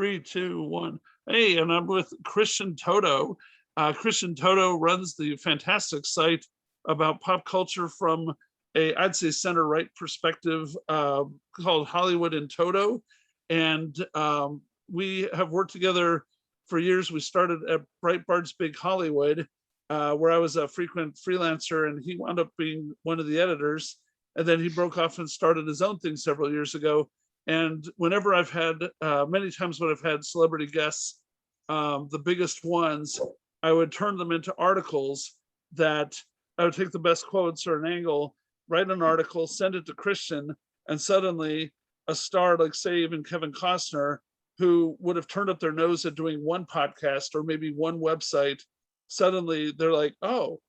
Three, two, one. Hey, and I'm with Christian Toto. Christian Toto runs the fantastic site about pop culture from I'd say, center right perspective called Hollywood in Toto. And we have worked together for years. We started at Breitbart's Big Hollywood, where I was a frequent freelancer, and he wound up being one of the editors. And then he broke off and started his own thing several years ago. And whenever I've had, many times when I've had celebrity guests, the biggest ones, I would turn them into articles that I would take the best quotes or an angle, write an article, send it to Christian, and suddenly a star like, say, even Kevin Costner, who would have turned up their nose at doing one podcast or maybe one website, suddenly they're like, oh,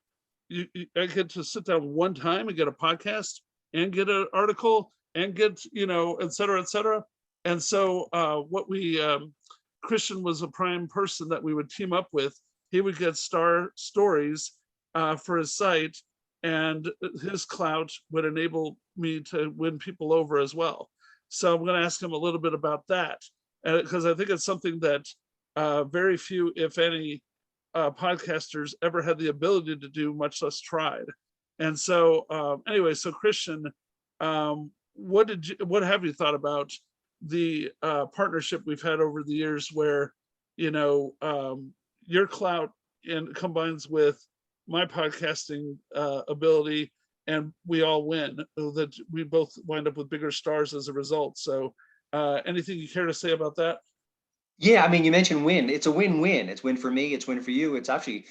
I get to sit down one time and get a podcast and get an article and get, et cetera, et cetera. And so Christian was a prime person that we would team up with. He would get star stories for his site, and his clout would enable me to win people over as well. So I'm going to ask him a little bit about that, because I think it's something that very few, if any, podcasters ever had the ability to do, much less tried. And so anyway, so Christian, what have you thought about the partnership we've had over the years, where your clout and combines with my podcasting ability, and we all win, that we both wind up with bigger stars as a result. So anything you care to say about that? Yeah, I mean, you mentioned win. It's a win-win. It's win for me. It's win for you. It's actually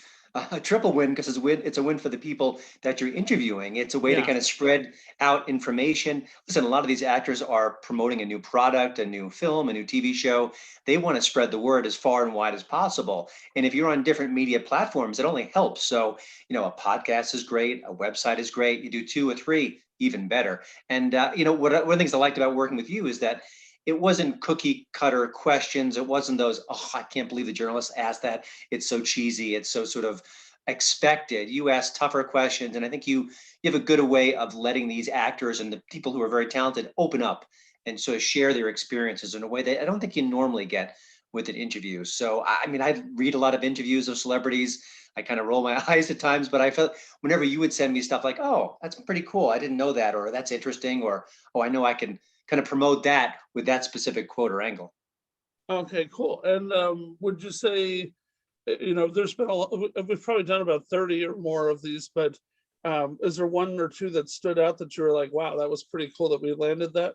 a triple win, because it's a win for the people that you're interviewing. It's a way to Yeah. kind of spread out information. Listen, a lot of these actors are promoting a new product, a new film, a new TV show. They want to spread the word as far and wide as possible. And if you're on different media platforms, it only helps. So, a podcast is great. A website is great. You do two or three, even better. And, one of the things I liked about working with you is that it wasn't cookie cutter questions. It wasn't those, oh, I can't believe the journalist asked that. It's so cheesy. It's so sort of expected. You asked tougher questions. And I think you have a good way of letting these actors and the people who are very talented open up and sort of share their experiences in a way that I don't think you normally get with an interview. So, I mean, I read a lot of interviews of celebrities. I kind of roll my eyes at times, but I felt whenever you would send me stuff like, oh, that's pretty cool, I didn't know that, or that's interesting, or, oh, I know I can kind of promote that with that specific quote or angle. Okay, cool. And would you say, there's been we've probably done about 30 or more of these, but is there one or two that stood out that you were like, wow, that was pretty cool that we landed that?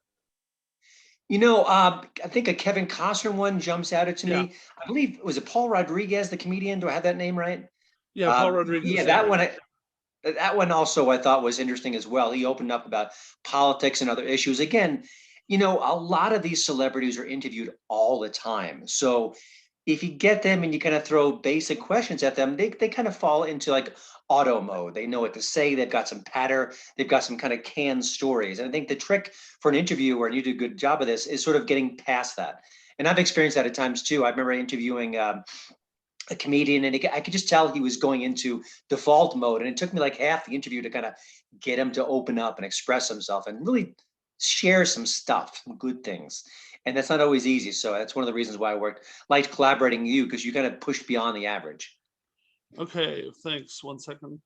I think a Kevin Costner one jumps out to Yeah. me. I believe, was it Paul Rodriguez, the comedian? Do I have that name right? Yeah, Paul Rodriguez. Yeah, Yeah. that one also I thought was interesting as well. He opened up about politics and other issues. Again, a lot of these celebrities are interviewed all the time. So if you get them and you kind of throw basic questions at them, they kind of fall into like auto mode. They know what to say. They've got some patter. They've got some kind of canned stories. And I think the trick for an interviewer, and you did a good job of this, is sort of getting past that. And I've experienced that at times too. I remember interviewing a comedian, and I could just tell he was going into default mode. And it took me like half the interview to kind of get him to open up and express himself and really share some stuff, some good things. And that's not always easy. So that's one of the reasons why I liked collaborating with you, because you kind of pushed beyond the average. Okay, thanks. 1 second.